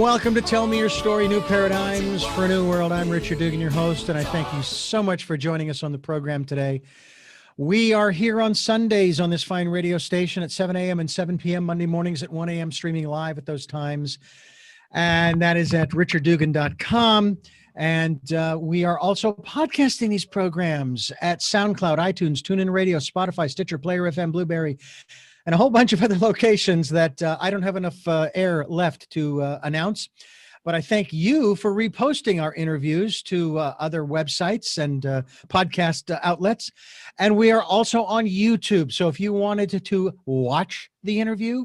welcome to Tell Me Your Story, New Paradigms for a New World. I'm Richard Dugan, your host, and I thank you so much for joining us on the program today. We are here on Sundays on this fine radio station at 7 a.m. and 7 p.m., Monday mornings at 1 a.m., streaming live at those times. And that is at richarddugan.com. And we are also podcasting these programs at SoundCloud, iTunes, TuneIn Radio, Spotify, Stitcher, Player FM, Blueberry, and a whole bunch of other locations that I don't have enough air left to announce. But I thank you for reposting our interviews to other websites and podcast outlets. And we are also on YouTube. So if you wanted to watch the interview,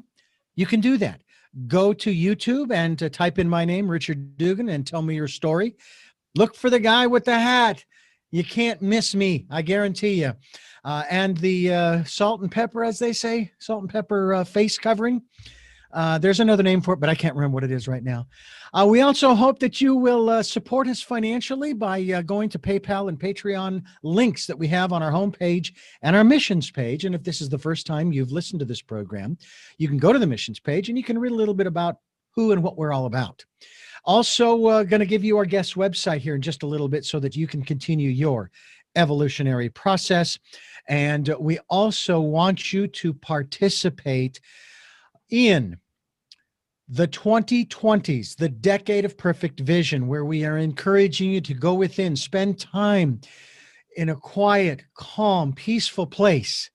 you can do that. Go to YouTube and type in my name, Richard Dugan, and tell me your story. Look for the guy with the hat. You can't miss me, I guarantee you. And the salt and pepper, as they say, salt and pepper face covering. There's another name for it, but I can't remember what it is right now. We also hope that you will support us financially by going to PayPal and Patreon links that we have on our homepage and our missions page. And if this is the first time you've listened to this program, you can go to the missions page and you can read a little bit about who and what we're all about. Also, going to give you our guest website here in just a little bit so that you can continue your evolutionary process. And we also want you to participate in the 2020s, the decade of perfect vision, where we are encouraging you to go within, spend time in a quiet, calm, peaceful place,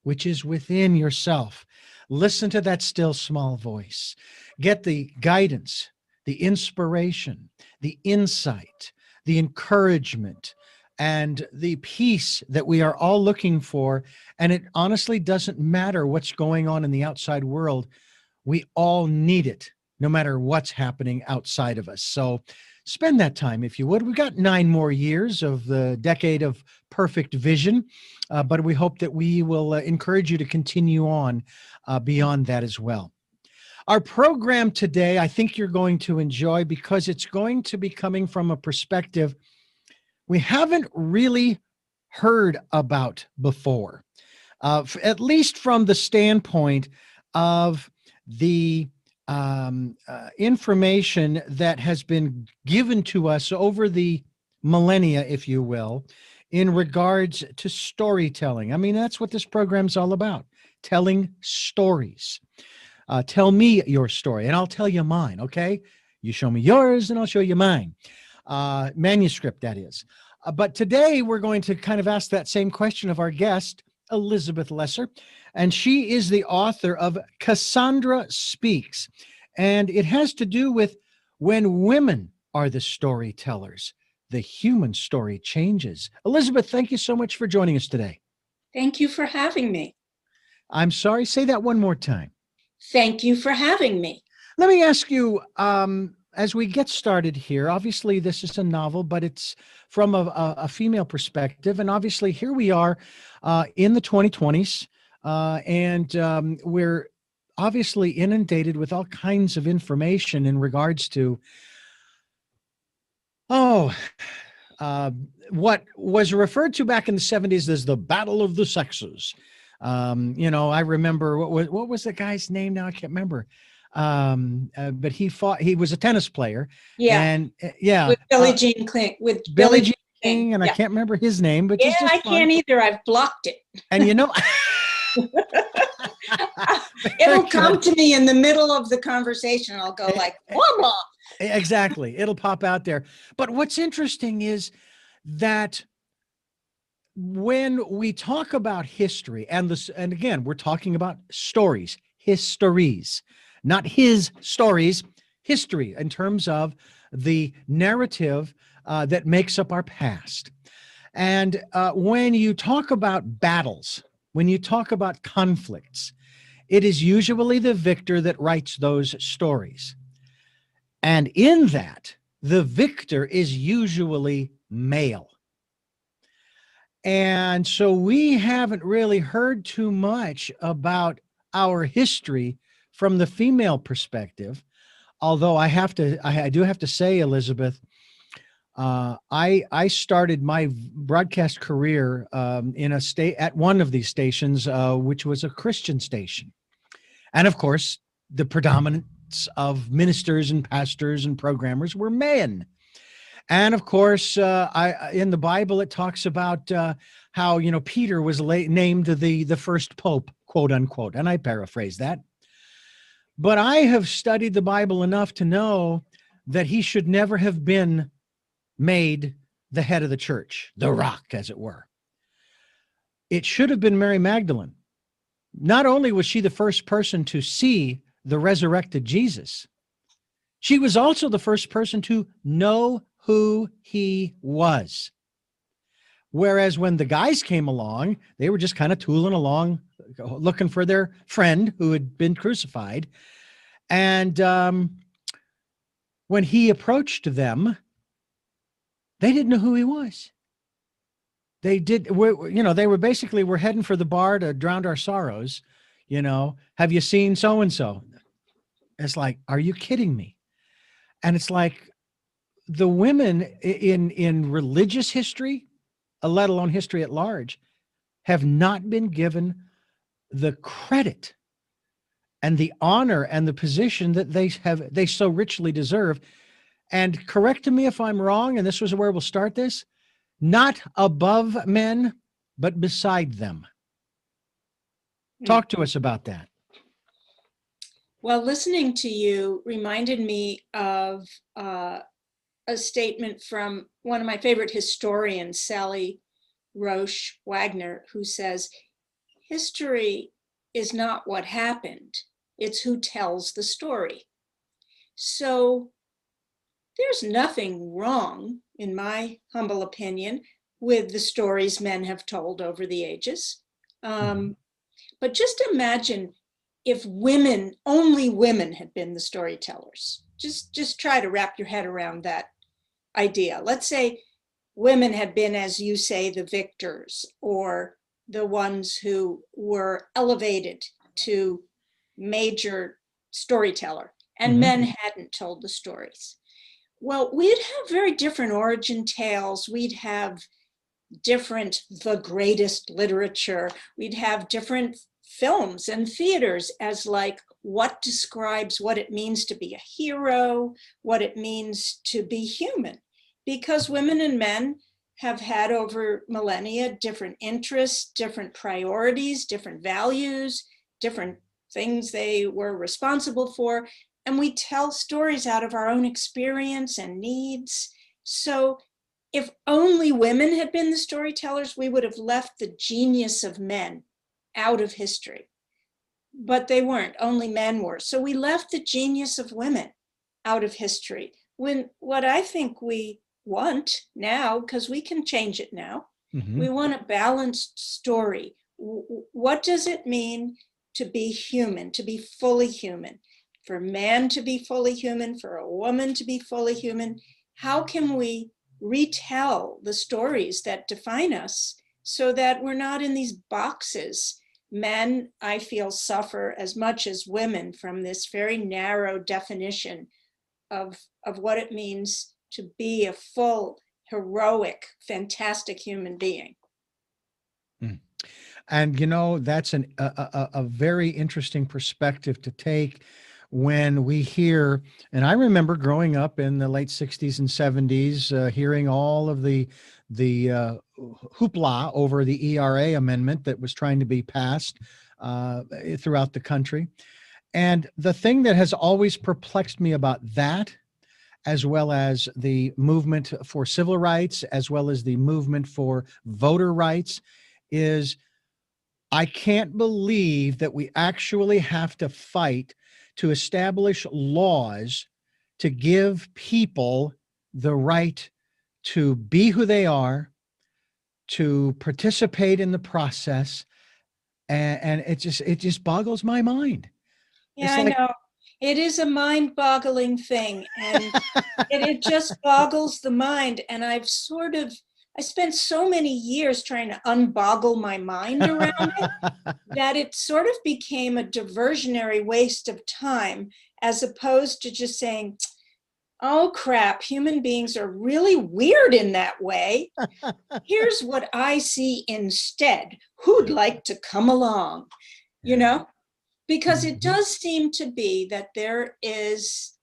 which is within yourself. Listen to that still small voice. Get the guidance, the inspiration, the insight, the encouragement, and the peace that we are all looking for. And it honestly doesn't matter what's going on in the outside world. We all need it, no matter what's happening outside of us. So spend that time, if you would. We've got 9 more years of the decade of perfect vision, but we hope that we will encourage you to continue on beyond that as well. Our program today, I think you're going to enjoy, because it's going to be coming from a perspective we haven't really heard about before, at least from the standpoint of the information that has been given to us over the millennia, if you will, in regards to storytelling. I mean, that's what this program's all about, telling stories. Tell me your story, and I'll tell you mine, okay? You show me yours, and I'll show you mine. Manuscript, that is. But today, we're going to kind of ask that same question of our guest, Elizabeth Lesser, and she is the author of Cassandra Speaks, and it has to do with when women are the storytellers, the human story changes. Elizabeth, thank you so much for joining us today. Thank you for having me. I'm sorry, say that one more time. Thank you for having me. Let me ask you, as we get started here, obviously this is a novel, but it's from a female perspective. And obviously here we are in the 2020s, and we're obviously inundated with all kinds of information in regards to, what was referred to back in the 70s as the battle of the sexes. I remember, what was the guy's name now? I can't remember. But he was a tennis player. Yeah. And with Billie Jean King. With Billie Jean King, and I can't remember his name, but just I can't either. I've blocked it. And it'll come to me in the middle of the conversation. I'll go like, blah, blah. Exactly. It'll pop out there. But what's interesting is that when we talk about history, and again, we're talking about stories, histories, not his stories, history in terms of the narrative that makes up our past. And when you talk about battles, when you talk about conflicts, it is usually the victor that writes those stories. And in that, the victor is usually male. And so we haven't really heard too much about our history from the female perspective. Although I do have to say, Elizabeth, I started my broadcast career at one of these stations, which was a Christian station. And of course, the predominant casts of ministers and pastors and programmers were men. And of course, in the Bible, it talks about how, Peter was named the first pope, quote unquote. And I paraphrase that. But I have studied the Bible enough to know that he should never have been made the head of the church, the rock, as it were. It should have been Mary Magdalene. Not only was she the first person to see the resurrected Jesus, she was also the first person to know who he was. Whereas when the guys came along, they were just kind of tooling along, looking for their friend who had been crucified. And when he approached them, they didn't know who he was. They were basically, we're heading for the bar to drown our sorrows. Have you seen so-and-so? It's like, are you kidding me? And it's like the women in religious history, let alone history at large, have not been given the credit and the honor and the position that they so richly deserve. And correct me if I'm wrong, and this was where we'll start this, not above men, but beside them. Talk to us about that. Well, listening to you reminded me of a statement from one of my favorite historians, Sally Roche Wagner, who says, history is not what happened, it's who tells the story. So there's nothing wrong, in my humble opinion, with the stories men have told over the ages. But just imagine if only women had been the storytellers. Just try to wrap your head around that idea. Let's say women had been, as you say, the victors, or the ones who were elevated to major storyteller, and men hadn't told the stories. Well, we'd have very different origin tales. We'd have different, the greatest literature. We'd have different films and theaters as like what describes what it means to be a hero, what it means to be human. Because women and men have had over millennia different interests, different priorities, different values, different things they were responsible for. And we tell stories out of our own experience and needs. So if only women had been the storytellers, we would have left the genius of men out of history. But they weren't, only men were. So we left the genius of women out of history. When what I think we want now, because we can change it now, we want a balanced story. What does it mean to be human, to be fully human? For a man to be fully human, for a woman to be fully human? How can we retell the stories that define us so that we're not in these boxes? Men, I feel, suffer as much as women from this very narrow definition of what it means to be a full, heroic, fantastic human being. And, that's a very interesting perspective to take when we hear, and I remember growing up in the late 60s and 70s, hearing all of the hoopla over the ERA amendment that was trying to be passed throughout the country. And the thing that has always perplexed me about that, as well as the movement for civil rights, as well as the movement for voter rights, is I can't believe that we actually have to fight to establish laws to give people the right to be who they are, to participate in the process. And it just boggles my mind. Yeah, I know. It is a mind-boggling thing, and it just boggles the mind. And I spent so many years trying to unboggle my mind around it that it sort of became a diversionary waste of time, as opposed to just saying, oh crap, human beings are really weird in that way. Here's what I see instead. Who'd like to come along? because it does seem to be that there is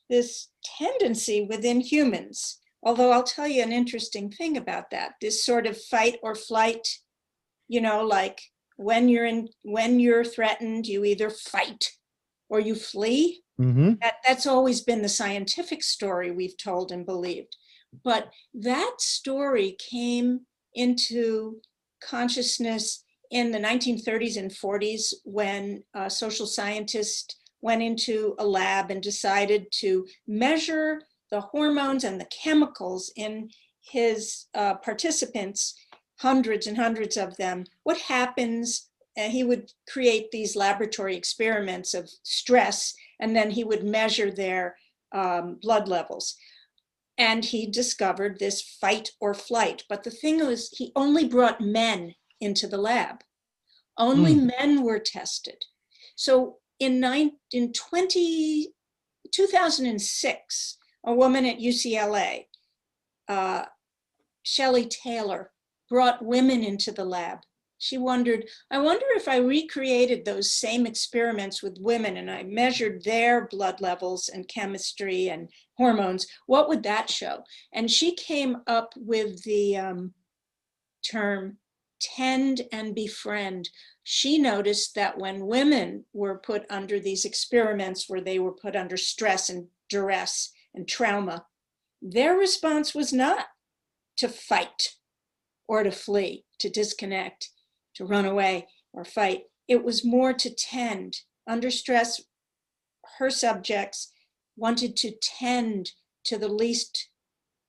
this tendency within humans, although I'll tell you an interesting thing about that, this sort of fight or flight, like when you're threatened, you either fight or you flee. Mm-hmm. That's always been the scientific story we've told and believed. But that story came into consciousness in the 1930s and 40s when a social scientist went into a lab and decided to measure the hormones and the chemicals in his participants, hundreds and hundreds of them. What happens? He would create these laboratory experiments of stress, and then he would measure their blood levels. And he discovered this fight or flight. But the thing was, he only brought men into the lab. Only men were tested. So in 2006, a woman at UCLA, Shelley Taylor, brought women into the lab. She wondered, I wonder if I recreated those same experiments with women and I measured their blood levels and chemistry and hormones, what would that show? And she came up with the term tend and befriend. She noticed that when women were put under these experiments where they were put under stress and duress and trauma, their response was not to fight or to flee, to disconnect, to run away or fight. It was more to tend. Under stress, her subjects wanted to tend to the least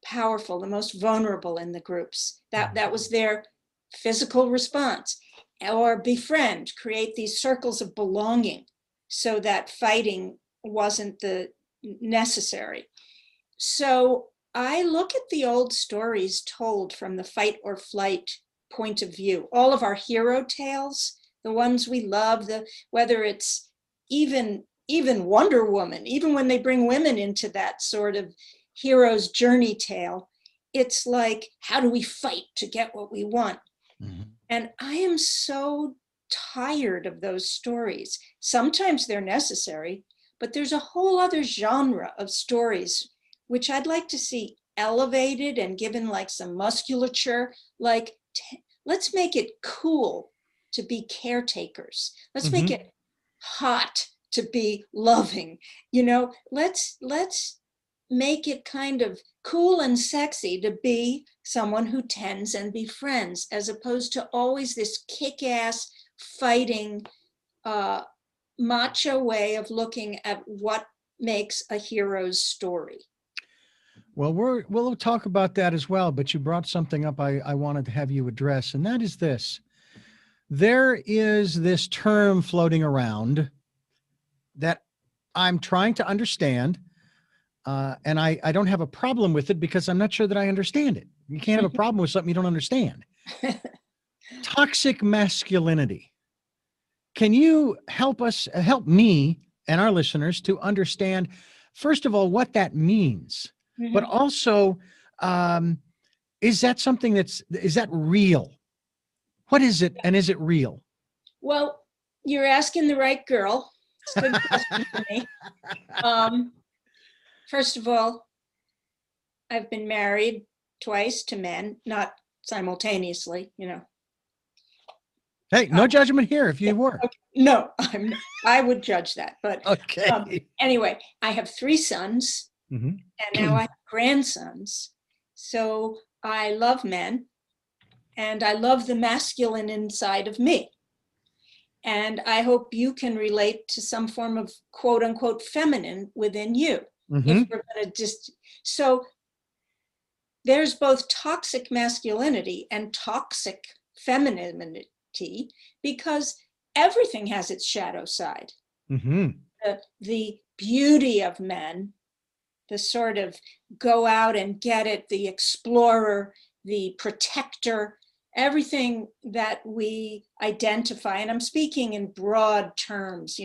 powerful, the most vulnerable in the groups. That was their physical response. Or befriend, create these circles of belonging so that fighting wasn't the necessary. So I look at the old stories told from the fight or flight point of view. All of our hero tales, the ones we love, whether it's even Wonder Woman, even when they bring women into that sort of hero's journey tale, it's like, how do we fight to get what we want? Mm-hmm. And I am so tired of those stories. Sometimes they're necessary, but there's a whole other genre of stories which I'd like to see elevated and given like some musculature, like let's make it cool to be caretakers. Let's make it hot to be loving. Let's make it kind of cool and sexy to be someone who tends and befriends, as opposed to always this kick-ass fighting macho way of looking at what makes a hero's story. Well, we'll talk about that as well, but you brought something up I wanted to have you address, and that is this. There is this term floating around that I'm trying to understand, and I don't have a problem with it because I'm not sure that I understand it. You can't have a problem with something you don't understand. Toxic masculinity. Can you help me and our listeners to understand, first of all, what that means? Mm-hmm. But also, is that something is that real? What is it, and is it real? Well, you're asking the right girl. It's a good question for me. First of all, I've been married twice to men, not simultaneously, Hey, no judgment here if you were. Okay. No, I would judge that. But okay. Anyway, I have 3 sons, and now I have grandsons. So I love men, and I love the masculine inside of me. And I hope you can relate to some form of quote unquote feminine within you. If we're going to so there's both toxic masculinity and toxic femininity, because everything has its shadow side. The beauty of men, the sort of go out and get it, the explorer, the protector, everything that we identify, and I'm speaking in broad terms,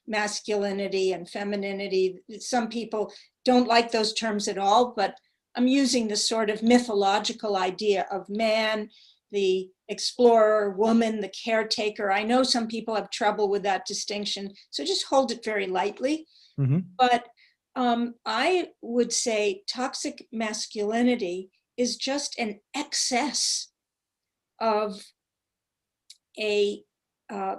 masculinity and femininity. Some people don't like those terms at all, but I'm using the sort of mythological idea of man, the explorer woman, the caretaker. I know some people have trouble with that distinction, so just hold it very lightly. But I would say toxic masculinity is just an excess of a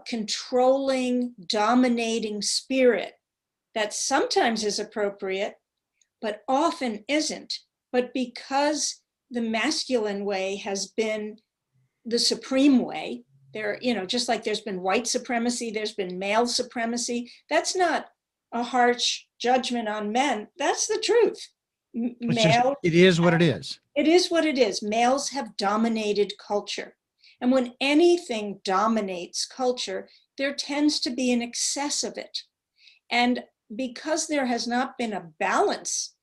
controlling, dominating spirit that sometimes is appropriate, but often isn't. But because the masculine way has been the supreme way, there, just like there's been white supremacy, there's been male supremacy. That's not a harsh judgment on men. That's the truth. It is what it is. It is what it is. Males have dominated culture. And when anything dominates culture, there tends to be an excess of it. And because there has not been a balance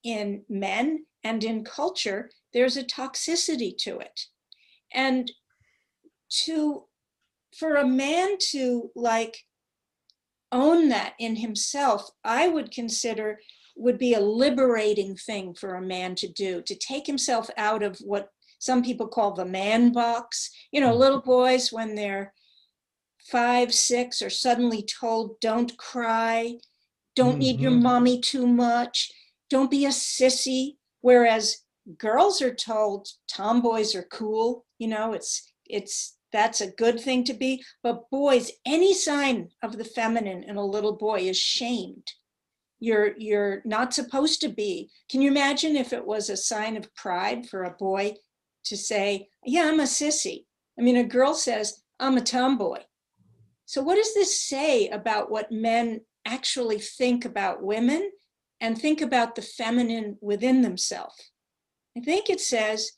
in men and in culture, there's a toxicity to it. And for a man to own that in himself, I would consider would be a liberating thing for a man to do, to take himself out of what some people call the man box. Little boys, when they're 5, 6, are suddenly told, don't cry, don't need your mommy too much, don't be a sissy. Whereas girls are told tomboys are cool, that's a good thing to be. But boys, any sign of the feminine in a little boy is shamed. You're not supposed to be. Can you imagine if it was a sign of pride for a boy to say, yeah, I'm a sissy? I mean, a girl says, I'm a tomboy. So what does this say about what men actually think about women and think about the feminine within themselves? I think it says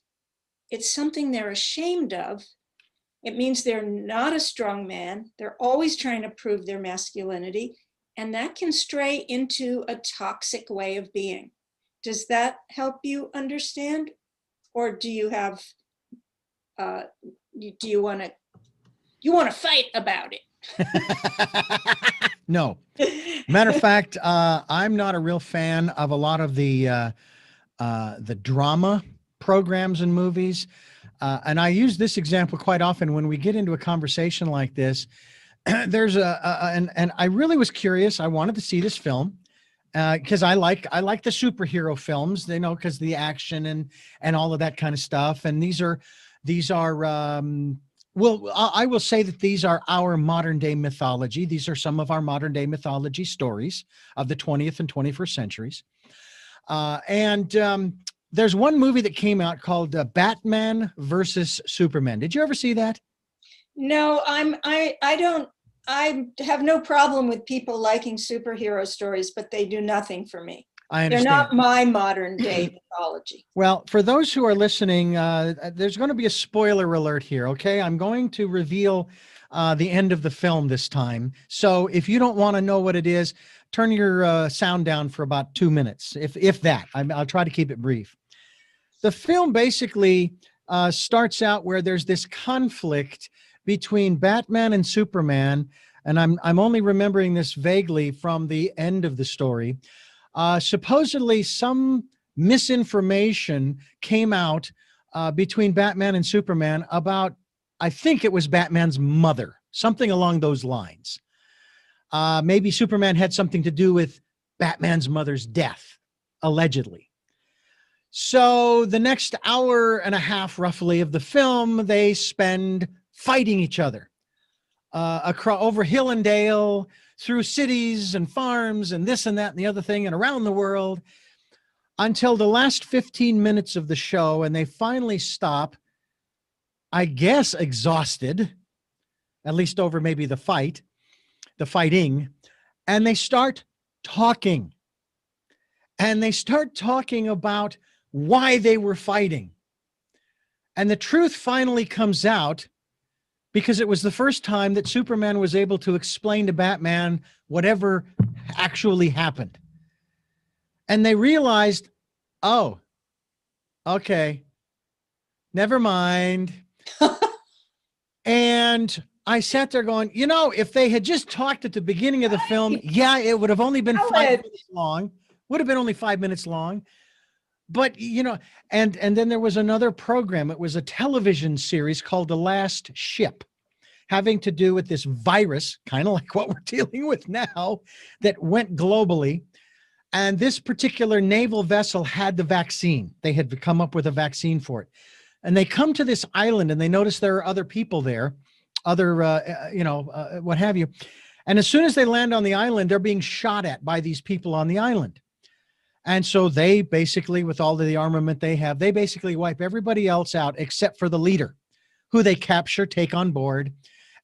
it's something they're ashamed of. It means they're not a strong man. They're always trying to prove their masculinity. And that can stray into a toxic way of being. Does that help you understand? Or do you have, you want to fight about it? No. Matter of fact, I'm not a real fan of a lot of the drama programs and movies. And I use this example quite often when we get into a conversation like this. There's and I really was curious. I wanted to see this film because I like the superhero films, because the action and all of that kind of stuff. And these are well, I will say that these are our modern day mythology. These are some of our modern day mythology stories of the 20th and 21st centuries. There's one movie that came out called Batman versus Superman. Did you ever see that? No, I have no problem with people liking superhero stories, but they do nothing for me. I understand. They're not my modern day mythology. Well, for those who are listening, there's going to be a spoiler alert here. Okay. I'm going to reveal the end of the film this time. So if you don't want to know what it is, turn your sound down for about 2 minutes, if that. I'll try to keep it brief. The film basically starts out where there's this conflict between Batman and Superman, and I'm only remembering this vaguely from the end of the story. Supposedly, some misinformation came out between Batman and Superman about, I think it was Batman's mother, something along those lines. Maybe Superman had something to do with Batman's mother's death, allegedly. So the next hour and a half, roughly, of the film, they spend fighting each other across over hill and dale, through cities and farms and this and that and the other thing and around the world until the last 15 minutes of the show. And they finally stop, I guess, exhausted, at least over maybe the fighting. And they start talking. And they start talking about why they were fighting. And the truth finally comes out, because it was the first time that Superman was able to explain to Batman whatever actually happened. And they realized, oh, okay, never mind. And I sat there going, if they had just talked at the beginning of the film, yeah, it would have only been 5 minutes long. Would have been only 5 minutes long. but and then there was another program. It was a television series called The Last Ship, having to do with this virus, kind of like what we're dealing with now, that went globally. And this particular naval vessel had the vaccine. They had come up with a vaccine for it. And they come to this island and they notice there are other people there, other, what have you. And as soon as they land on the island, they're being shot at by these people on the island. And so they basically, with all of the armament they have, they basically wipe everybody else out except for the leader, who they capture, take on board,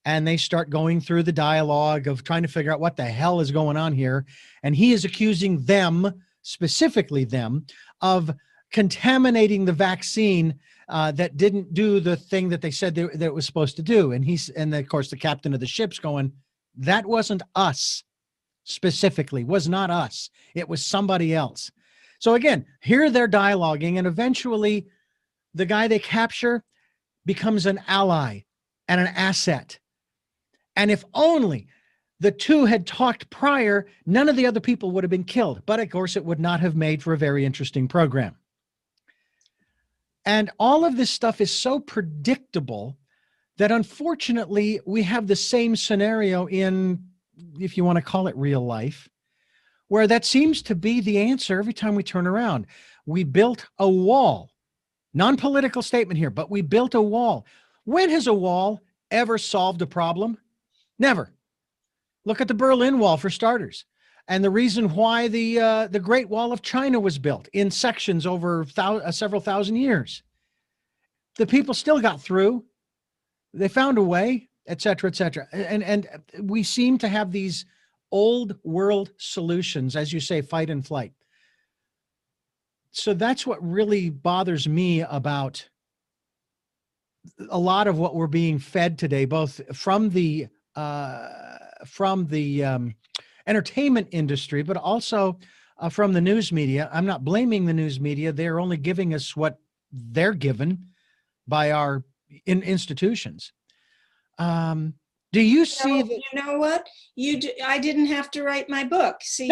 and they start going through the dialogue of trying to figure out what the hell is going on here. And he is accusing them, specifically them, of contaminating the vaccine that didn't do the thing that they said that it was supposed to do. And of course, the captain of the ship's going, that wasn't us specifically, was not us. It was somebody else. So again, here they're dialoguing, and eventually the guy they capture becomes an ally and an asset. And if only the two had talked prior, none of the other people would have been killed. But of course, it would not have made for a very interesting program. And all of this stuff is so predictable that unfortunately we have the same scenario in, if you want to call it real life, where that seems to be the answer every time we turn around. We built a wall, non-political statement here, but we built a wall. When has a wall ever solved a problem? Never. Look at the Berlin Wall for starters. And the reason why the Great Wall of China was built in sections over several thousand years. The people still got through. They found a way, et cetera, et cetera. And we seem to have these old world solutions, as you say, fight and flight. So that's what really bothers me about a lot of what we're being fed today, both from the entertainment industry, but also from the news media. I'm not blaming the news media. They're only giving us what they're given by our institutions. Do you see that? You know what? I didn't have to write my book. See,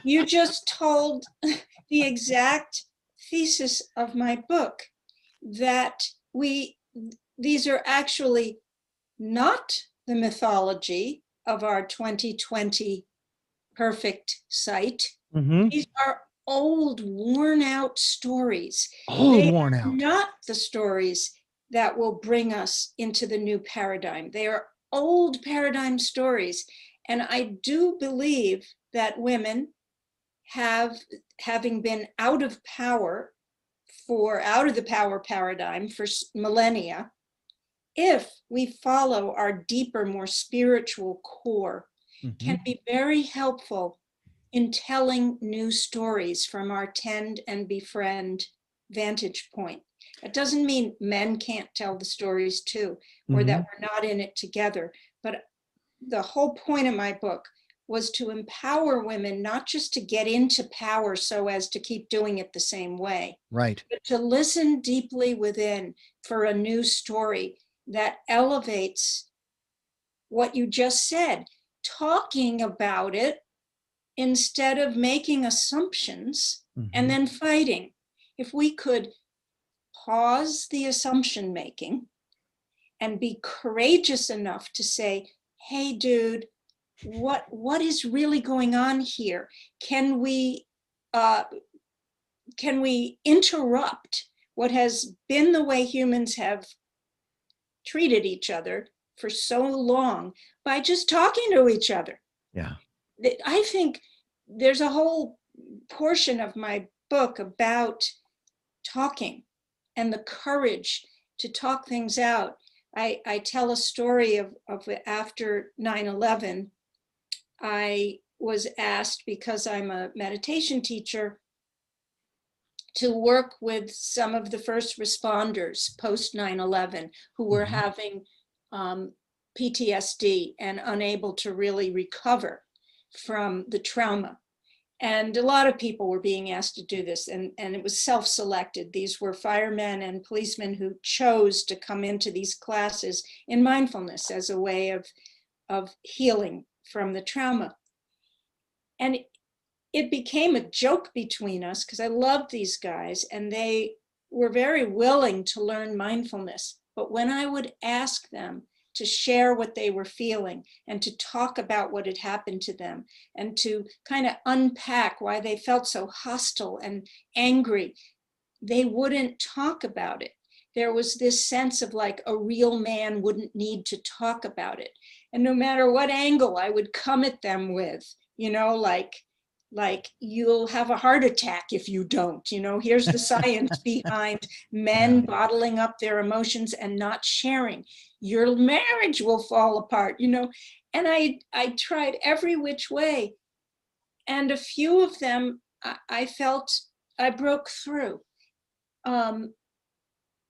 you just told the exact thesis of my book, that these are actually not the mythology of our 2020 perfect sight. Mm-hmm. These are old, worn out stories. Worn out. Not the stories that will bring us into the new paradigm. They are old paradigm stories. And I do believe that women having been out of the power paradigm for millennia, if we follow our deeper, more spiritual core, can be very helpful in telling new stories from our tend and befriend vantage point. It doesn't mean men can't tell the stories too, or that we're not in it together. But the whole point of my book was to empower women, not just to get into power so as to keep doing it the same way, right, but to listen deeply within for a new story that elevates what you just said, talking about it instead of making assumptions and then fighting. If we could pause the assumption making and be courageous enough to say, hey, dude, what is really going on here? Can we interrupt what has been the way humans have treated each other for so long by just talking to each other? Yeah. I think there's a whole portion of my book about talking and the courage to talk things out. I tell a story of after 9/11, I was asked, because I'm a meditation teacher, to work with some of the first responders post 9/11 who were having PTSD and unable to really recover from the trauma. And a lot of people were being asked to do this, and it was self-selected. These were firemen and policemen who chose to come into these classes in mindfulness as a way of healing from the trauma. And it became a joke between us because I loved these guys and they were very willing to learn mindfulness. But when I would ask them to share what they were feeling and to talk about what had happened to them and to kind of unpack why they felt so hostile and angry, they wouldn't talk about it. There was this sense of like a real man wouldn't need to talk about it. And no matter what angle I would come at them with, like you'll have a heart attack if you don't, here's the science behind men Yeah. bottling up their emotions and not sharing. Your marriage will fall apart, and I tried every which way. And a few of them I felt I broke through. um,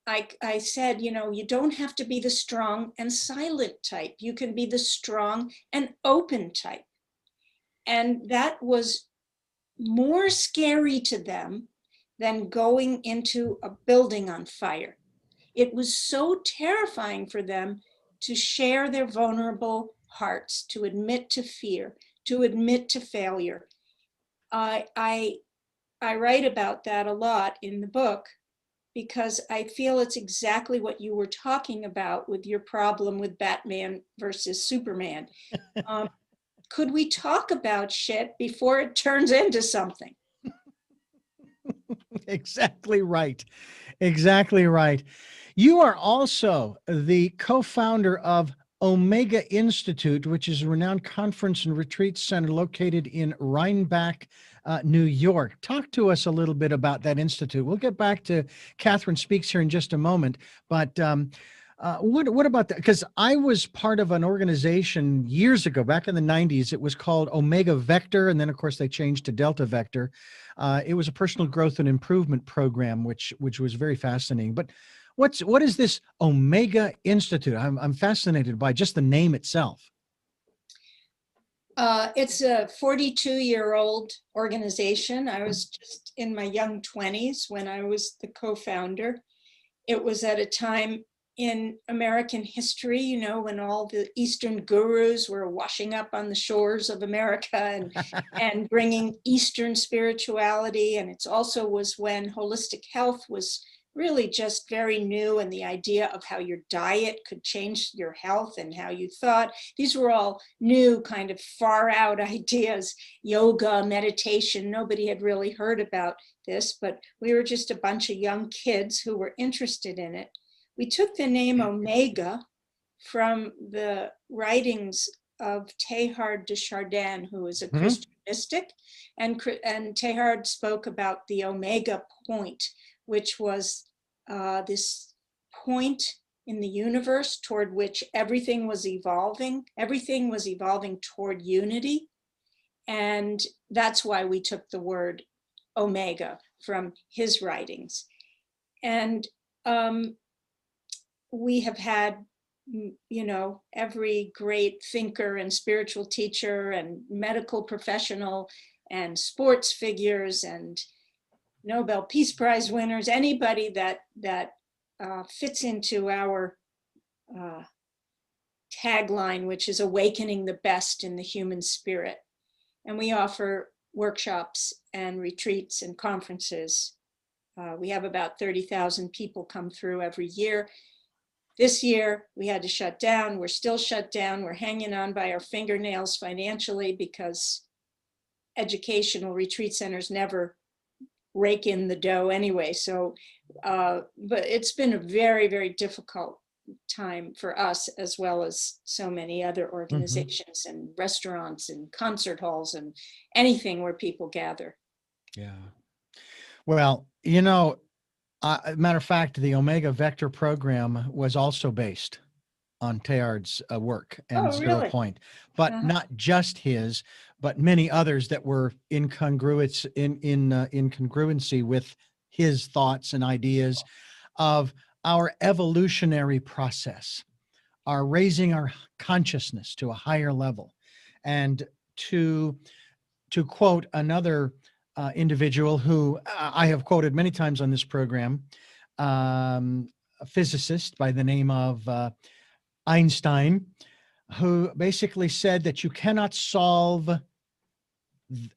I said, you don't have to be the strong and silent type. You can be the strong and open type. And that was more scary to them than going into a building on fire. It was so terrifying for them to share their vulnerable hearts, to admit to fear, to admit to failure. I, I write about that a lot in the book because I feel it's exactly what you were talking about with your problem with Batman versus Superman. Um, could we talk about shit before it turns into something? Exactly right. Exactly right. You are also the co-founder of Omega Institute, which is a renowned conference and retreat center located in Rhinebeck, New York. Talk to us a little bit about that institute. We'll get back to Catherine Speaks here in just a moment, but what about that? Because I was part of an organization years ago, back in the 90s. It was called Omega Vector, and then of course they changed to Delta Vector. It was a personal growth and improvement program, which was very fascinating. But what is this Omega Institute? I'm fascinated by just the name itself. It's a 42-year-old organization. I was just in my young 20s when I was the co-founder. It was at a time in American history, when all the Eastern gurus were washing up on the shores of America and bringing Eastern spirituality. And it also was when holistic health was really just very new, and the idea of how your diet could change your health and how you thought. These were all new, kind of far out ideas. Yoga, meditation, nobody had really heard about this, but we were just a bunch of young kids who were interested in it. We took the name Omega from the writings of Teilhard de Chardin, who is a Mhm. Christian mystic, and Teilhard spoke about the Omega point, which was this point in the universe toward which everything was evolving. Everything was evolving toward unity, and that's why we took the word Omega from his writings. And we have had, every great thinker and spiritual teacher and medical professional and sports figures and Nobel Peace Prize winners, anybody that fits into our uh, tagline, which is awakening the best in the human spirit. And we offer workshops and retreats and conferences. We have about 30,000 people come through every year. This year, we had to shut down. We're still shut down. We're hanging on by our fingernails financially because educational retreat centers never rake in the dough anyway. So, but it's been a very, very difficult time for us, as well as so many other Mhm. organizations and restaurants and concert halls and anything where people gather. Yeah. Well, matter of fact, the Omega Vector program was also based on Teilhard's work and Oh, Zero really? Point, but Uh-huh. not just his, but many others that were in congruency with his thoughts and ideas of our evolutionary process, our raising our consciousness to a higher level, and to to quote another individual who I have quoted many times on this program, a physicist by the name of Einstein, who basically said that you cannot solve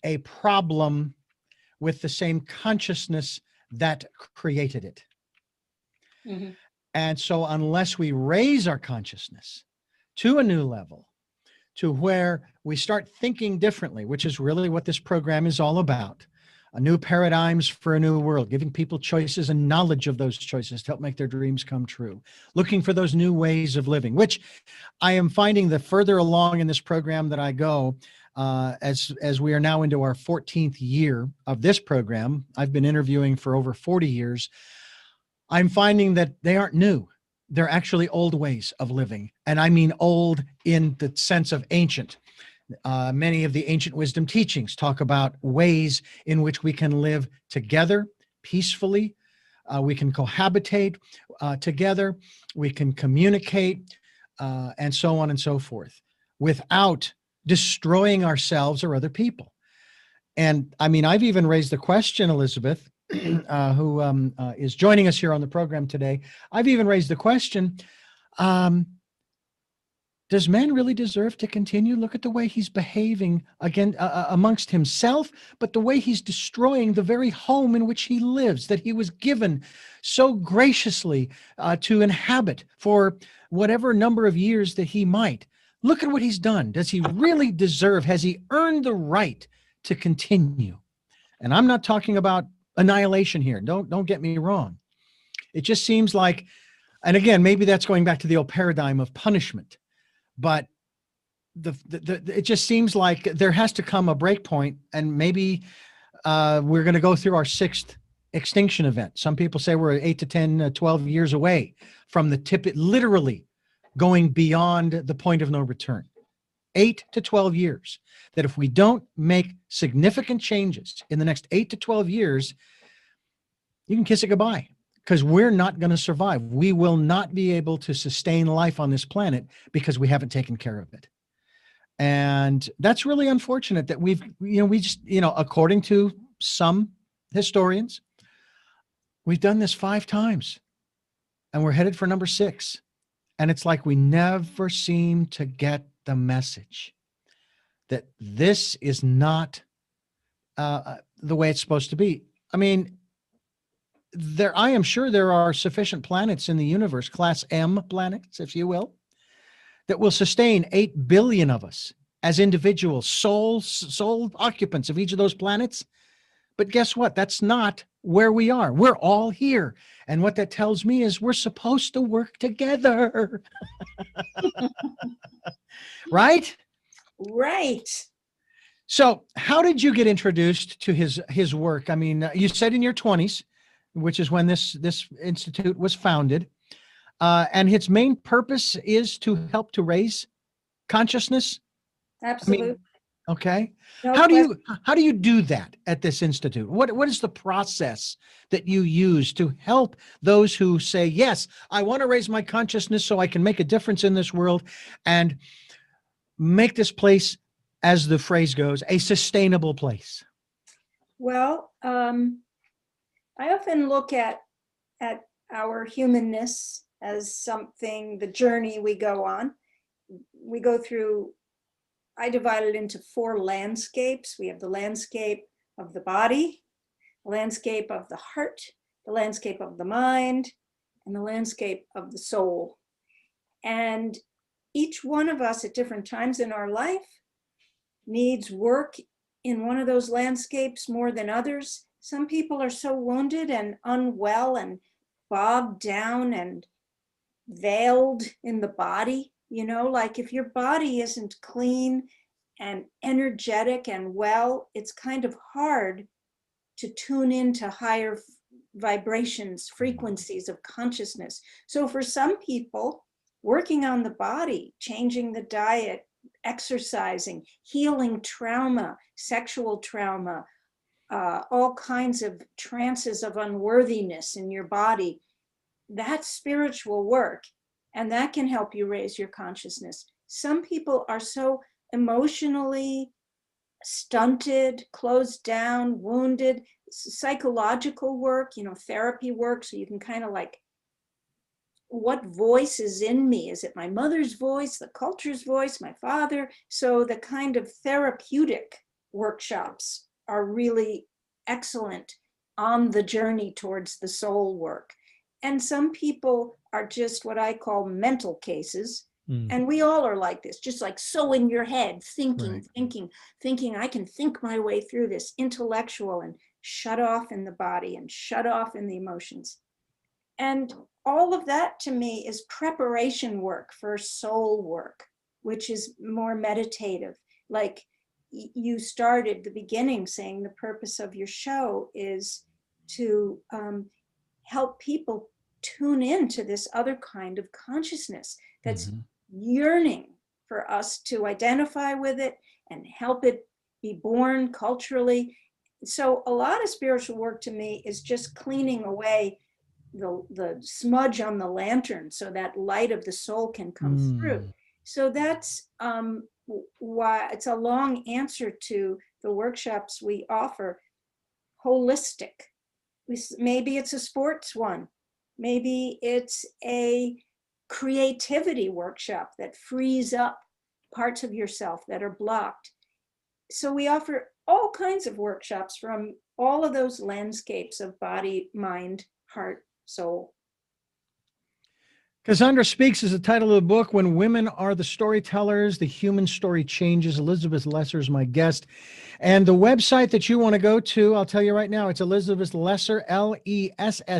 a problem with the same consciousness that created it. Mhm. And so unless we raise our consciousness to a new level, to where we start thinking differently, which is really what this program is all about. A new paradigms for a new world, giving people choices and knowledge of those choices to help make their dreams come true, looking for those new ways of living, which I am finding the further along in this program that I go, as we are now into our 14th year of this program. I've been interviewing for over 40 years. I'm finding that they aren't new. They're actually old ways of living. And I mean old in the sense of ancient. Many of the ancient wisdom teachings talk about ways in which we can live together peacefully. We can cohabitate together. We can communicate, and so on and so forth, without destroying ourselves or other people. And I mean, I've even raised the question, Elizabeth, who is joining us here on the program today. I've even raised the question, um, does man really deserve to continue? Look at the way he's behaving again amongst himself, but the way he's destroying the very home in which he lives, that he was given so graciously to inhabit for whatever number of years that he might. Look at what he's done. Does he really deserve? Has he earned the right to continue? And I'm not talking about annihilation here. Don't get me wrong. It just seems like, and again, maybe that's going back to the old paradigm of punishment, but it just seems like there has to come a break point, and maybe we're going to go through our sixth extinction event. Some people say we're 8 to 10, 12 years away from the tip, literally going beyond the point of no return. 8 to 12 years. That if we don't make significant changes in the next 8 to 12 years, you can kiss it goodbye, because we're not going to survive. We will not be able to sustain life on this planet because we haven't taken care of it. And that's really unfortunate that we just, according to some historians, we've done this 5 times and we're headed for number 6. And it's like we never seem to get the message that this is not the way it's supposed to be. I mean, I am sure there are sufficient planets in the universe, class M planets, if you will, that will sustain 8 billion of us as individuals, soul occupants of each of those planets. But guess what? That's not where we are. We're all here. And what that tells me is we're supposed to work together. Right? Right. So how did you get introduced to his work? I mean, you said in your 20s, which is when this institute was founded. And its main purpose is to help to raise consciousness. I mean, Absolutely. okay. No How question. do you do that at this institute? What is the process that you use to help those who say, yes, I want to raise my consciousness so I can make a difference in this world and make this place, as the phrase goes, a sustainable place? Well, I often look at our humanness as something, the journey we go on. We go through, I divide it into 4 landscapes. We have the landscape of the body, the landscape of the heart, the landscape of the mind, and the landscape of the soul. And each one of us at different times in our life needs work in one of those landscapes more than others. Some people are so wounded and unwell and bogged down and veiled in the body, like if your body isn't clean and energetic and well, it's kind of hard to tune into higher vibrations, frequencies of consciousness. So for some people, working on the body, changing the diet, exercising, healing trauma, sexual trauma, all kinds of trances of unworthiness in your body, that's spiritual work, and that can help you raise your consciousness. Some people are so emotionally stunted, closed down, wounded. Psychological work, therapy work, so you can kind of like, what voice is in me? Is it my mother's voice, the culture's voice, my father? So the kind of therapeutic workshops are really excellent on the journey towards the soul work. And some people are just what I call mental cases. And we all are like this, just like so in your head, thinking, Right. thinking, I can think my way through this, intellectual, and shut off in the body and shut off in the emotions. And all of that to me is preparation work for soul work, which is more meditative. Like you started the beginning saying the purpose of your show is to help people tune into this other kind of consciousness that's yearning for us to identify with it and help it be born culturally. So a lot of spiritual work to me is just cleaning away the smudge on the lantern so that light of the soul can come through. So that's why it's a long answer to the workshops we offer. Holistic. Maybe it's a sports one. Maybe it's a creativity workshop that frees up parts of yourself that are blocked. So we offer all kinds of workshops from all of those landscapes of body, mind, heart, soul. Cassandra Speaks is the title of the book. When Women Are the Storytellers, the Human Story Changes. Elizabeth Lesser is my guest. And the website that you want to go to, I'll tell you right now, it's Elizabeth Lesser, LESSER.org.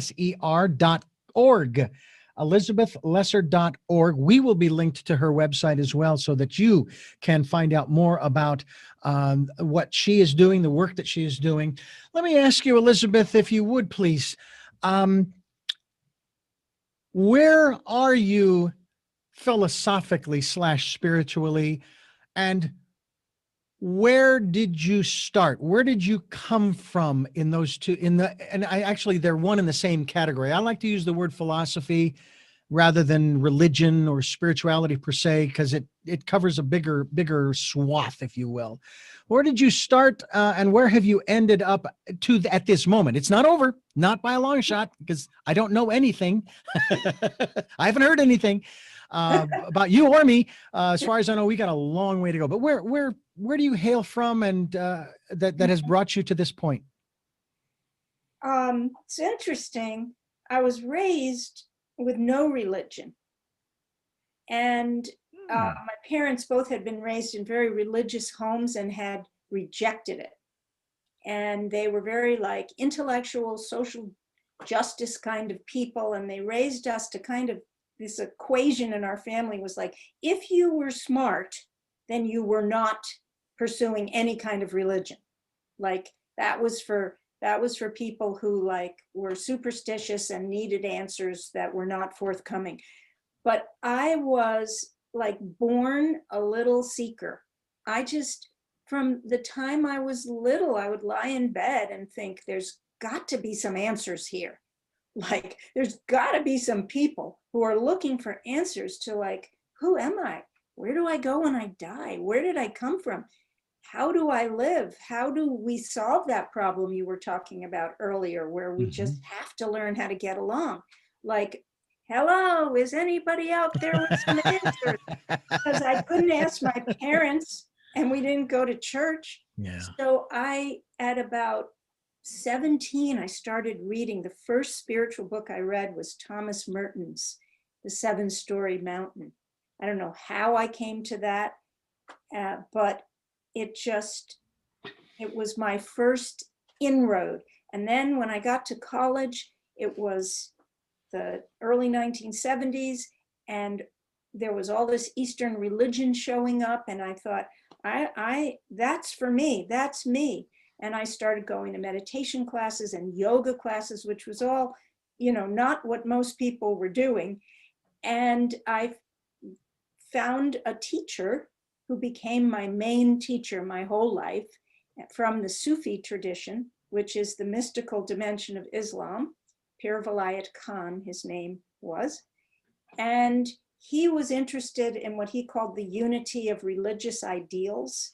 ElizabethLesser.org. We will be linked to her website as well so that you can find out more about what she is doing, the work that she is doing. Let me ask you, Elizabeth, if you would please, where are you philosophically / spiritually, and where did you start? Where did you come from in those two? And I actually, they're one in the same category. I like to use the word philosophy rather than religion or spirituality per se, because it covers a bigger swath, if you will. Where did you start, and where have you ended up to at this moment? It's not over, not by a long shot, because I don't know anything. I haven't heard anything about you or me. As far as I know, we got a long way to go. But where do you hail from, and that has brought you to this point? It's interesting. I was raised with no religion. And my parents both had been raised in very religious homes and had rejected it. And they were very like intellectual, social justice kind of people. And they raised us to kind of, this equation in our family was like, if you were smart, then you were not pursuing any kind of religion. Like that was for people who like were superstitious and needed answers that were not forthcoming. But I was like born a little seeker. I just, from the time I was little, I would lie in bed and think there's got to be some answers here. Like there's got to be some people who are looking for answers to like, who am I? Where do I go when I die? Where did I come from? How do I live? How do we solve that problem you were talking about earlier, where we just have to learn how to get along? Like, hello, is anybody out there with some answers? Because I couldn't ask my parents and we didn't go to church. Yeah. So at about 17, I started reading. The first spiritual book I read was Thomas Merton's The Seven-Story Mountain. I don't know how I came to that, but it was my first inroad. And then when I got to college, it was the early 1970s, and there was all this Eastern religion showing up, and I thought, I that's for me, that's me. And I started going to meditation classes and yoga classes, which was all, not what most people were doing. And I found a teacher who became my main teacher my whole life from the Sufi tradition, which is the mystical dimension of Islam. Pir Vilayat Khan, his name was. And he was interested in what he called the unity of religious ideals.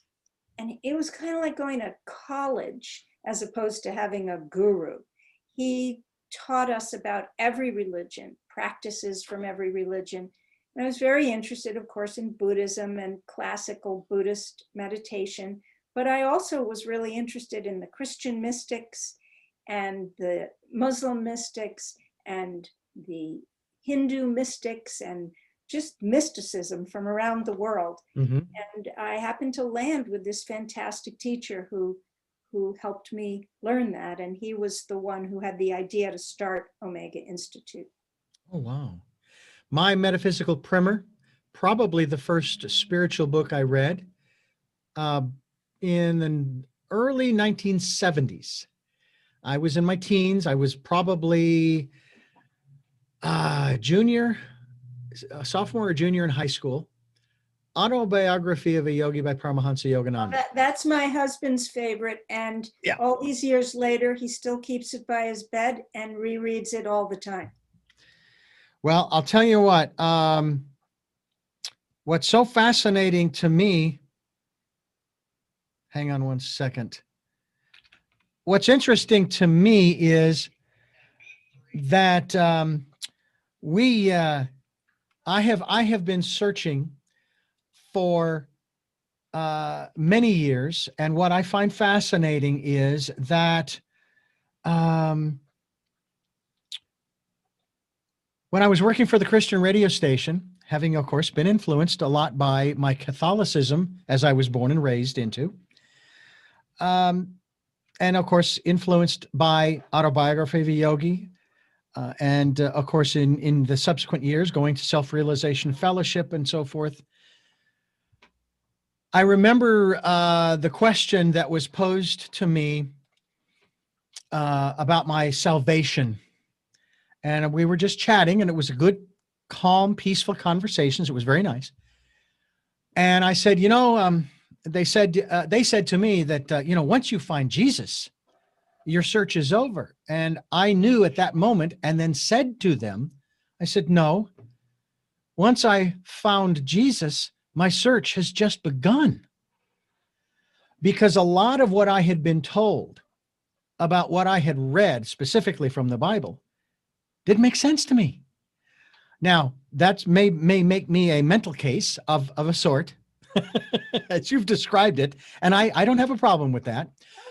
And it was kind of like going to college as opposed to having a guru. He taught us about every religion, practices from every religion. And I was very interested, of course, in Buddhism and classical Buddhist meditation. but I also was really interested in the Christian mystics and the Muslim mystics and the Hindu mystics and just mysticism from around the world. Mhm. And I happened to land with this fantastic teacher who helped me learn that. And he was the one who had the idea to start Omega Institute. Oh, wow. My metaphysical primer, probably the first spiritual book I read uh, in the early 1970s. I was in my teens. I was probably junior, sophomore or junior in high school. Autobiography of a Yogi by Paramahansa Yogananda. That's my husband's favorite. And Yeah. all these years later, he still keeps it by his bed and rereads it all the time. Well, I'll tell you what. What's so fascinating to me, hang on one second. What's interesting to me is that I have been searching for many years, and what I find fascinating is that when I was working for the Christian radio station, having of course been influenced a lot by my Catholicism as I was born and raised into, and of course influenced by Autobiography of a Yogi, and of course in the subsequent years going to Self-Realization Fellowship and so forth. I remember the question that was posed to me about my salvation, and we were just chatting, and it was a good, calm, peaceful conversations. It was very nice. And I said, they said to me that once you find Jesus, your search is over. And I knew at that moment, and then said to them, I said, no, once I found Jesus, my search has just begun. Because a lot of what I had been told about what I had read specifically from the Bible didn't make sense to me. Now, that may make me a mental case of a sort, as you've described it, and I don't have a problem with that.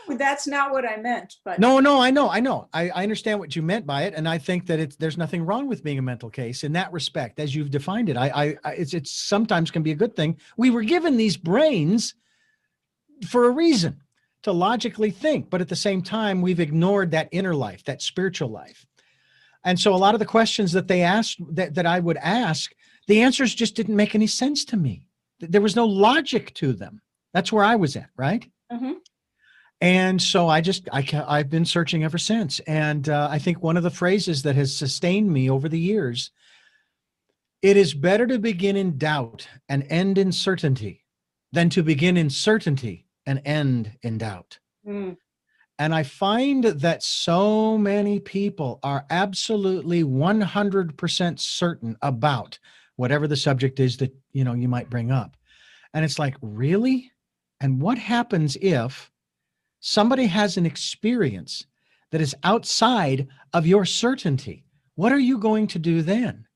That's not what I meant, but No, I know. I understand what you meant by it, and I think that there's nothing wrong with being a mental case in that respect, as you've defined it. It's sometimes can be a good thing. We were given these brains for a reason, to logically think, but at the same time, we've ignored that inner life, that spiritual life. And so a lot of the questions that they asked, that I would ask, the answers just didn't make any sense to me. There was no logic to them. That's where I was at, right? Mm-hmm. And so I've been searching ever since. And I think one of the phrases that has sustained me over the years, it is better to begin in doubt and end in certainty than to begin in certainty and end in doubt. Mm. And I find that so many people are absolutely 100% certain about whatever the subject is that, you might bring up. And it's like, really? And what happens if somebody has an experience that is outside of your certainty? What are you going to do then?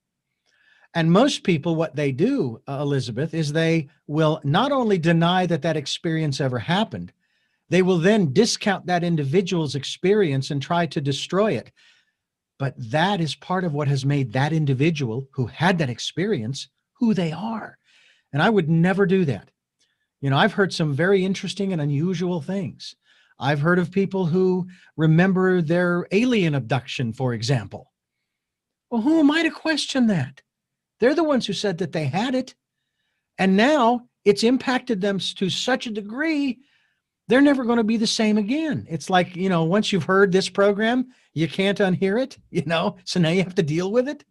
And most people, what they do, Elizabeth, is they will not only deny that experience ever happened, they will then discount that individual's experience and try to destroy it. But that is part of what has made that individual who had that experience who they are. And I would never do that. I've heard some very interesting and unusual things. I've heard of people who remember their alien abduction, for example. Well, who am I to question that? They're the ones who said that they had it. And now it's impacted them to such a degree, they're never going to be the same again. It's like, once you've heard this program, you can't unhear it, so now you have to deal with it.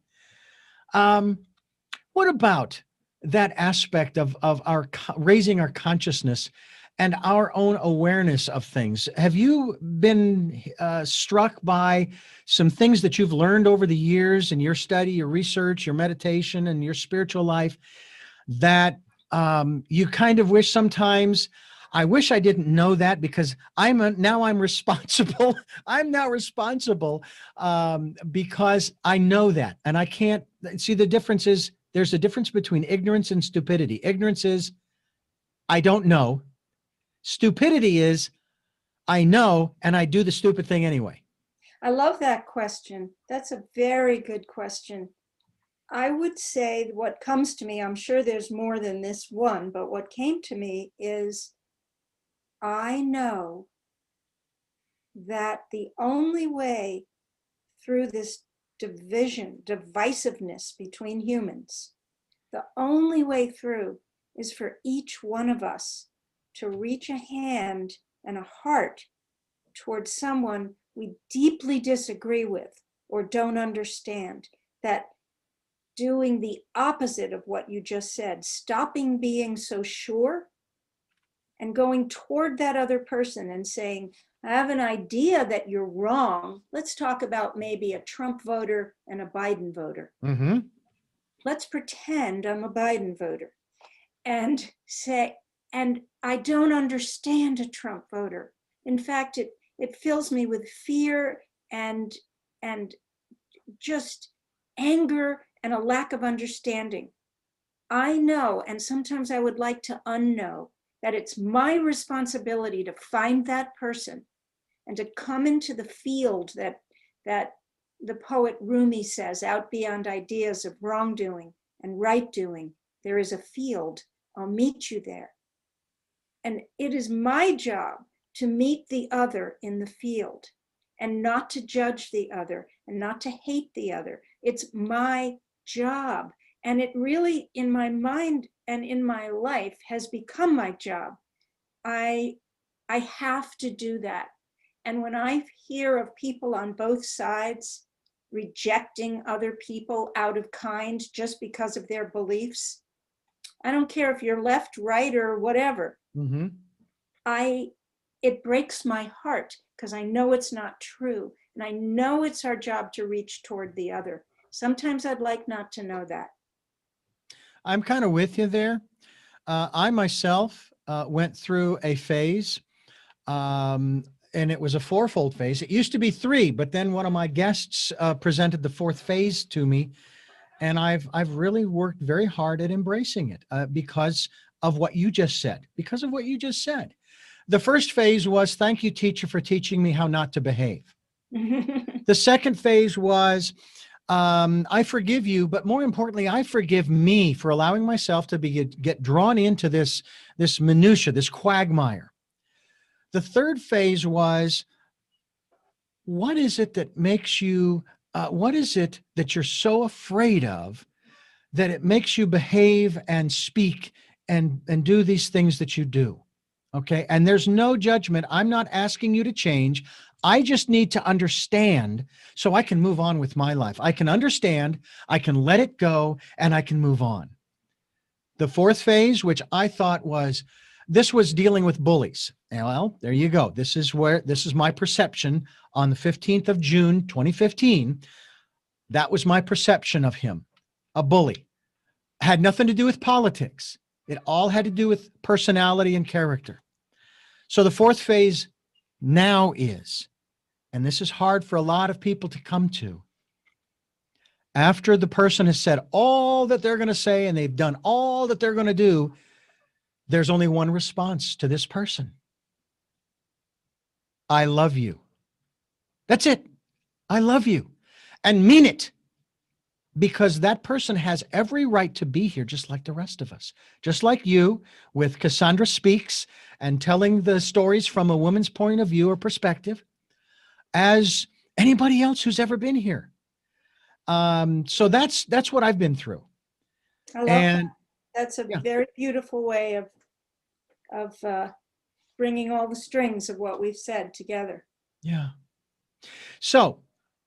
What about that aspect of our raising our consciousness and our own awareness of things? Have you been struck by some things that you've learned over the years in your study, your research, your meditation, and your spiritual life that you kind of wish sometimes, I wish I didn't know that, because I'm responsible. I'm now responsible because I know that. And I can't see the difference is there's a difference between ignorance and stupidity. Ignorance is I don't know. Stupidity is I know and I do the stupid thing anyway. I love that question. That's a very good question. I would say what comes to me, I'm sure there's more than this one, but what came to me is I know that the only way through this divisiveness between humans, the only way through is for each one of us to reach a hand and a heart towards someone we deeply disagree with or don't understand. That doing the opposite of what you just said, stopping being so sure and going toward that other person and saying, I have an idea that you're wrong. Let's talk about maybe a Trump voter and a Biden voter. Mm-hmm. Let's pretend I'm a Biden voter and say, and I don't understand a Trump voter. In fact, it fills me with fear and just anger and a lack of understanding. I know, and sometimes I would like to unknow, that it's my responsibility to find that person and to come into the field that the poet Rumi says, out beyond ideas of wrongdoing and right doing, there is a field. I'll meet you there. And it is my job to meet the other in the field and not to judge the other and not to hate the other. It's my job. And it really, in my mind and in my life, has become my job. I have to do that. And when I hear of people on both sides rejecting other people out of kind just because of their beliefs, I don't care if you're left, right, or whatever. Mm-hmm. It breaks my heart because I know it's not true. And I know it's our job to reach toward the other. Sometimes I'd like not to know that. I'm kind of with you there. I myself went through a phase, and it was a fourfold phase. It used to be three, but then one of my guests presented the fourth phase to me, and I've really worked very hard at embracing it because of what you just said. Because of what you just said, the first phase was thank you, teacher, for teaching me how not to behave. The second phase was I forgive you, but more importantly, I forgive me for allowing myself to get drawn into this minutia, this quagmire. The third phase was, what is it that makes you? What is it that you're so afraid of that it makes you behave and speak and do these things that you do? Okay, and there's no judgment. I'm not asking you to change. I just need to understand so I can move on with my life. I can understand, I can let it go, and I can move on. The fourth phase, which I thought this was dealing with bullies. Well, there you go. This is my perception on the 15th of June, 2015. That was my perception of him, a bully. Had nothing to do with politics. It all had to do with personality and character. So the fourth phase now is, and this is hard for a lot of people to come to, after the person has said all that they're going to say and they've done all that they're going to do, there's only one response to this person. I love you. That's it. I love you. And mean it. Because that person has every right to be here, just like the rest of us. Just like you with Cassandra Speaks and telling the stories from a woman's point of view or perspective, as anybody else who's ever been here. So that's what I've been through. I love that. That's a very beautiful way of bringing all the strings of what we've said together. Yeah. So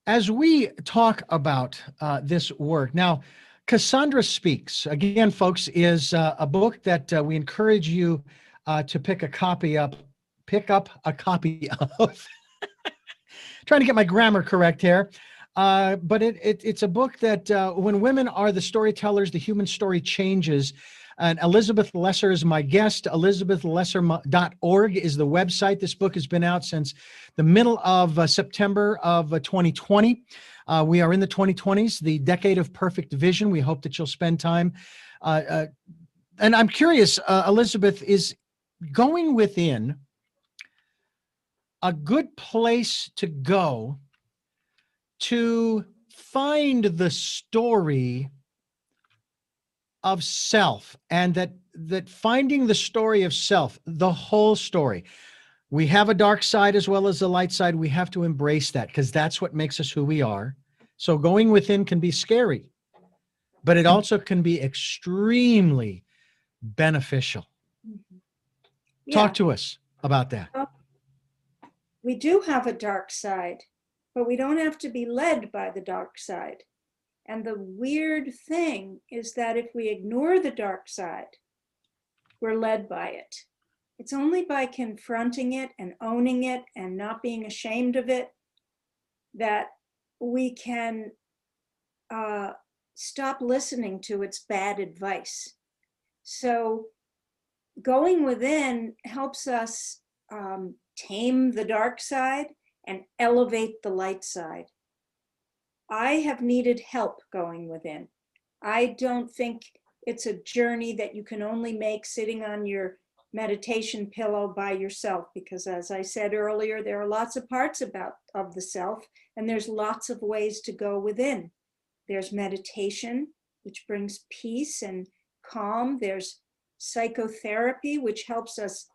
as we talk about this work now, Cassandra Speaks, again, folks, is a book that we encourage you to pick up a copy of. Trying to get my grammar correct here. But it's a book that when women are the storytellers, the human story changes. And Elizabeth Lesser is my guest. ElizabethLesser.org is the website. This book has been out since the middle of September of 2020. We are in the 2020s, the decade of perfect vision. We hope that you'll spend time. And I'm curious, Elizabeth, going within, a good place to go to find the story of self, and that finding the story of self, the whole story. We have a dark side as well as the light side. We have to embrace that because that's what makes us who we are. So going within can be scary, but it also can be extremely beneficial. Yeah. Talk to us about that. Well, we do have a dark side, but we don't have to be led by the dark side. And the weird thing is that if we ignore the dark side, we're led by it. It's only by confronting it and owning it and not being ashamed of it that we can stop listening to its bad advice. So going within helps us tame the dark side and elevate the light side. I have needed help going within. I don't think it's a journey that you can only make sitting on your meditation pillow by yourself, because as I said earlier, there are lots of parts of the self, and there's lots of ways to go within. There's meditation, which brings peace and calm. There's psychotherapy, which helps us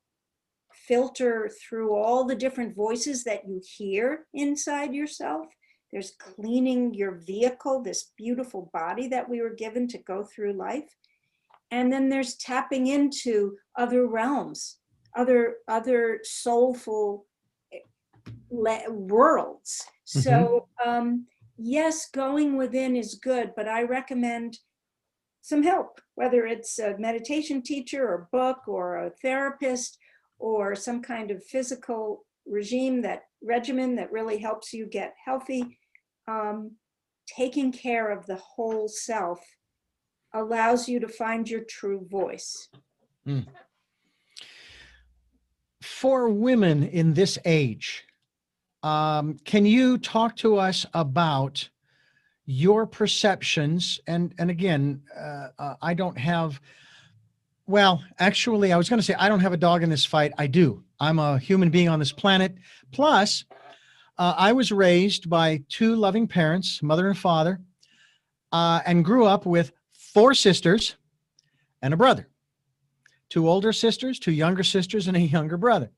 filter through all the different voices that you hear inside yourself. There's cleaning your vehicle, this beautiful body that we were given to go through life. And then there's tapping into other realms, other soulful worlds. So yes, going within is good, but I recommend some help, whether it's a meditation teacher or book or a therapist or some kind of physical regimen that really helps you get healthy. Taking care of the whole self allows you to find your true voice. For women in this age, can you talk to us about your perceptions? And again, I don't have, well, actually, I was going to say I don't have a dog in this fight. I do. I'm a human being on this planet. Plus, I was raised by two loving parents, mother and father, and grew up with four sisters and a brother, two older sisters, two younger sisters, and a younger brother.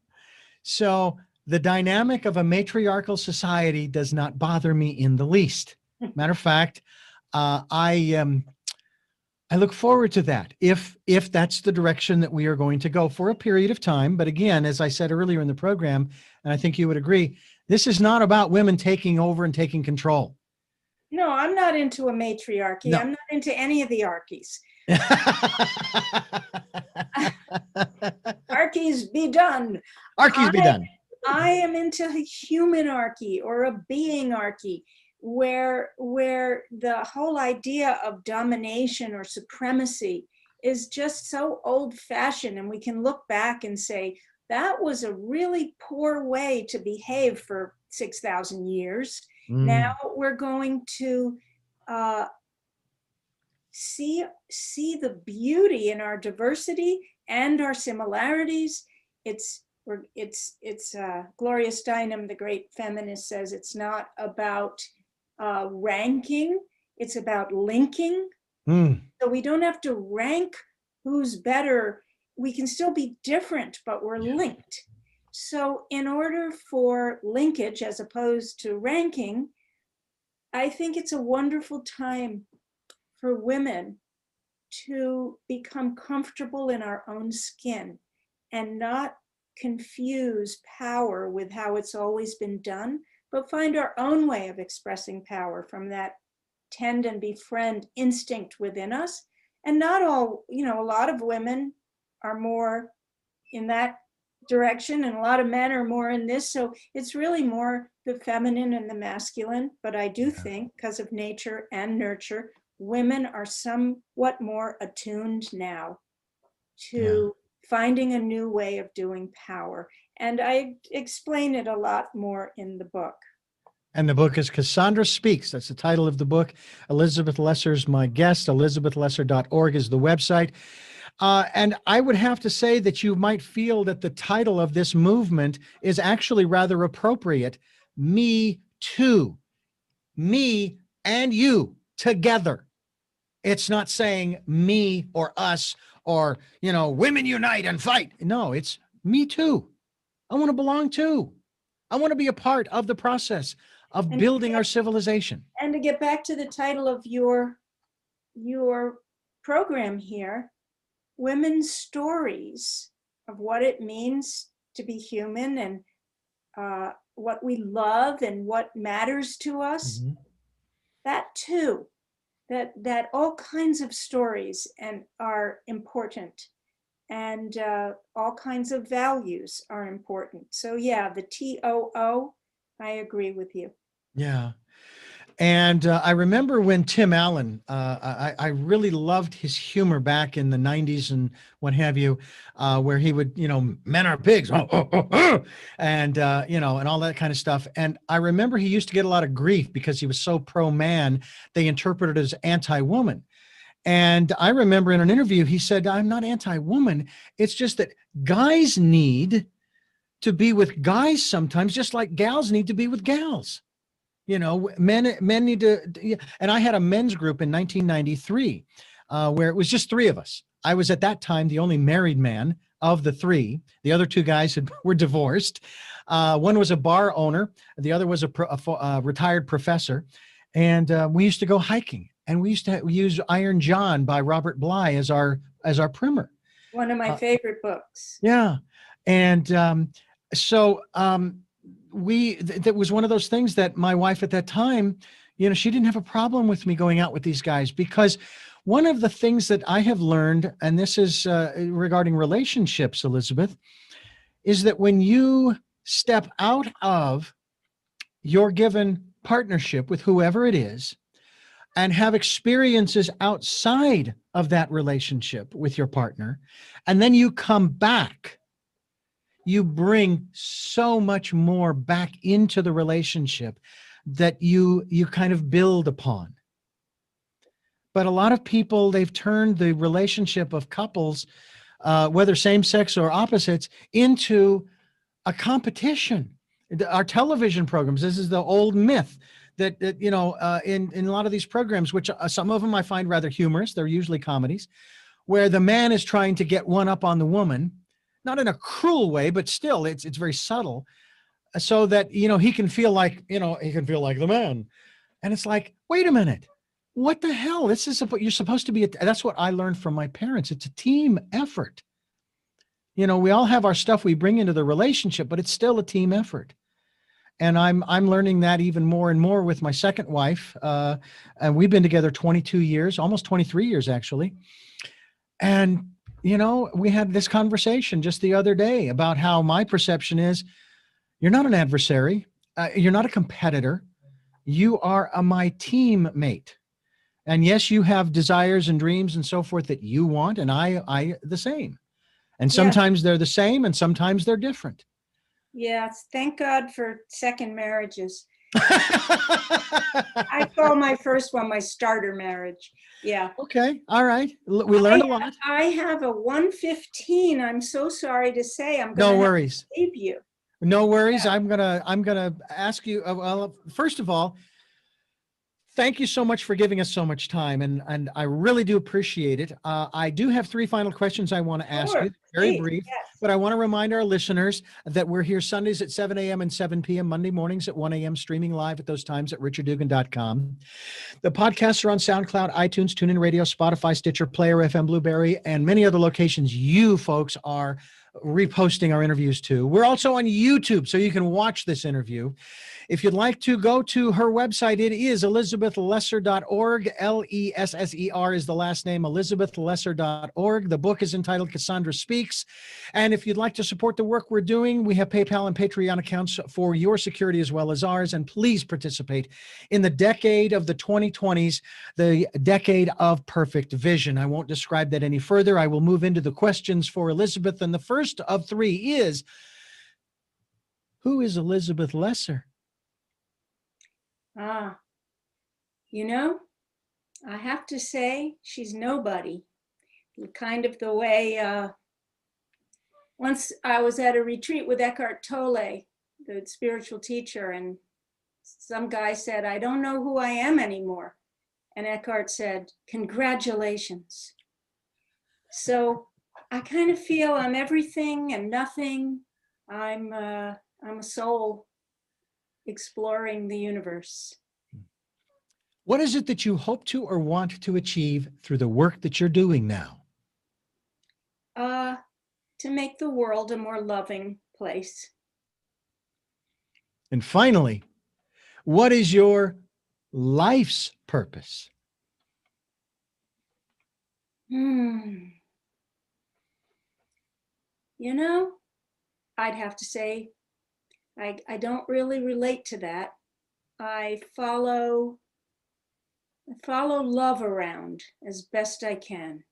So the dynamic of a matriarchal society does not bother me in the least. Matter of fact, I look forward to that if that's the direction that we are going to go for a period of time. But again, as I said earlier in the program, and I think you would agree, this is not about women taking over and taking control. No, I'm not into a matriarchy. No. I'm not into any of the archies. Archies be done. Archies be done. I am into a humanarchy or a beingarchy, where the whole idea of domination or supremacy is just so old-fashioned, and we can look back and say that was a really poor way to behave for 6,000 years. Now we're going to see the beauty in our diversity and our similarities. It's Gloria Steinem, the great feminist, says it's not about ranking, it's about linking. So we don't have to rank who's better. We can still be different, but we're linked. So in order for linkage as opposed to ranking, I think it's a wonderful time for women to become comfortable in our own skin and not confuse power with how it's always been done, but find our own way of expressing power from that tend and befriend instinct within us. And not all, a lot of women are more in that direction and a lot of men are more in this. So it's really more the feminine and the masculine. But I do think, because of nature and nurture, women are somewhat more attuned now to finding a new way of doing power. And I explain it a lot more in the book. And the book is Cassandra Speaks. That's the title of the book. Elizabeth Lesser's my guest. ElizabethLesser.org is the website. And I would have to say that you might feel that the title of this movement is actually rather appropriate. Me too. Me and you together. It's not saying me or us or, women unite and fight. No, it's me too. I want to belong too. I want to be a part of the process of And to building get, our civilization. and to get back to the title of your program here, women's stories of what it means to be human, and what we love and what matters to us. Mhm. That too, that all kinds of stories and are important, and all kinds of values are important. So yeah, the TOO, I agree with you. Yeah. And I remember when Tim Allen, I really loved his humor back in the 90s and what have you, where he would, men are pigs, and, and all that kind of stuff. And I remember he used to get a lot of grief because he was so pro man, they interpreted it as anti woman. And I remember in an interview, he said, I'm not anti woman. It's just that guys need to be with guys sometimes, just like gals need to be with gals. Men need to, and I had a men's group in 1993 where it was just three of us. I was at that time the only married man of the three. The other two guys were divorced. One was a bar owner. The other was a retired professor. And we used to go hiking, and we used to use Iron John by Robert Bly as our primer. One of my Uh, favorite books. yeah. And so that was one of those things that my wife at that time, she didn't have a problem with me going out with these guys, because one of the things that I have learned, and this is regarding relationships, Elizabeth, is that when you step out of your given partnership with whoever it is and have experiences outside of that relationship with your partner, and then you come back, you bring so much more back into the relationship that you kind of build upon. But a lot of people, they've turned the relationship of couples, whether same sex or opposites, into a competition. Our television programs, this is the old myth that in a lot of these programs, which some of them I find rather humorous, they're usually comedies, where the man is trying to get one up on the woman, not in a cruel way, but still it's very subtle, so that he can feel like the man. And it's like, wait a minute, what the hell? This is you're supposed to be. That's what I learned from my parents. It's a team effort. We all have our stuff we bring into the relationship, but it's still a team effort. And I'm learning that even more and more with my second wife. And we've been together 22 years, almost 23 years actually. And we had this conversation just the other day about how my perception is, you're not an adversary, you're not a competitor, you are my teammate. And yes, you have desires and dreams and so forth that you want, and I the same. And Yeah. sometimes they're the same, and sometimes they're different. Yes, thank God for second marriages. I call my first one my starter marriage. Yeah. Okay. All right. We learned a lot. I have a 1:15. I'm so sorry to say. I'm No going to worries. leave you. No worries. Yeah. I'm gonna ask you. Well, first of all, thank you so much for giving us so much time, and I really do appreciate it. I do have three final questions I want to ask you. Very Please, brief, yes. but I want to remind our listeners that we're here Sundays at 7 a.m. and 7 p.m., Monday mornings at 1 a.m., streaming live at those times at richarddugan.com. The podcasts are on SoundCloud, iTunes, TuneIn Radio, Spotify, Stitcher, Player FM, Blueberry, and many other locations you folks are reposting our interviews to. We're also on YouTube, so you can watch this interview. If you'd like to go to her website, it is elizabethlesser.org. Lesser is the last name, elizabethlesser.org. The book is entitled Cassandra Speaks. And if you'd like to support the work we're doing, we have PayPal and Patreon accounts for your security as well as ours. And please participate in the decade of the 2020s, the decade of perfect vision. I won't describe that any further. I will move into the questions for Elizabeth. And the first of three is, who is Elizabeth Lesser? I have to say she's nobody. kind of the way once I was at a retreat with Eckhart Tolle, the spiritual teacher, and some guy said, "I don't know who I am anymore." And Eckhart said, "Congratulations." So I kind of feel I'm everything and nothing. I'm a soul exploring the universe. What is it that you hope to or want to achieve through the work that you're doing now? To make the world a more loving place. And finally, what is your life's purpose? You know, I'd have to say, I don't really relate to that. I follow love around as best I can.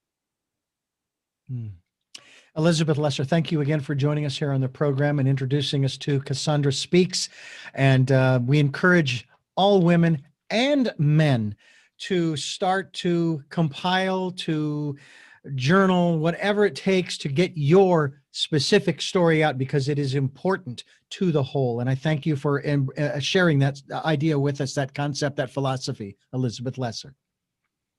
Elizabeth Lesser, thank you again for joining us here on the program and introducing us to Cassandra Speaks. And we encourage all women and men to start to compile, to journal, whatever it takes to get your specific story out, because it is important to the whole. And I thank you for sharing that idea with us, that concept, that philosophy, Elizabeth Lesser.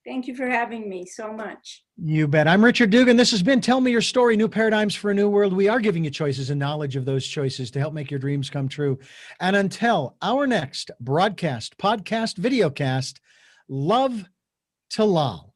Thank you for having me so much. You bet. I'm Richard Dugan. This has been Tell Me Your Story, New Paradigms for a New World. We are giving you choices and knowledge of those choices to help make your dreams come true. And until our next broadcast, podcast, videocast, love to Lal.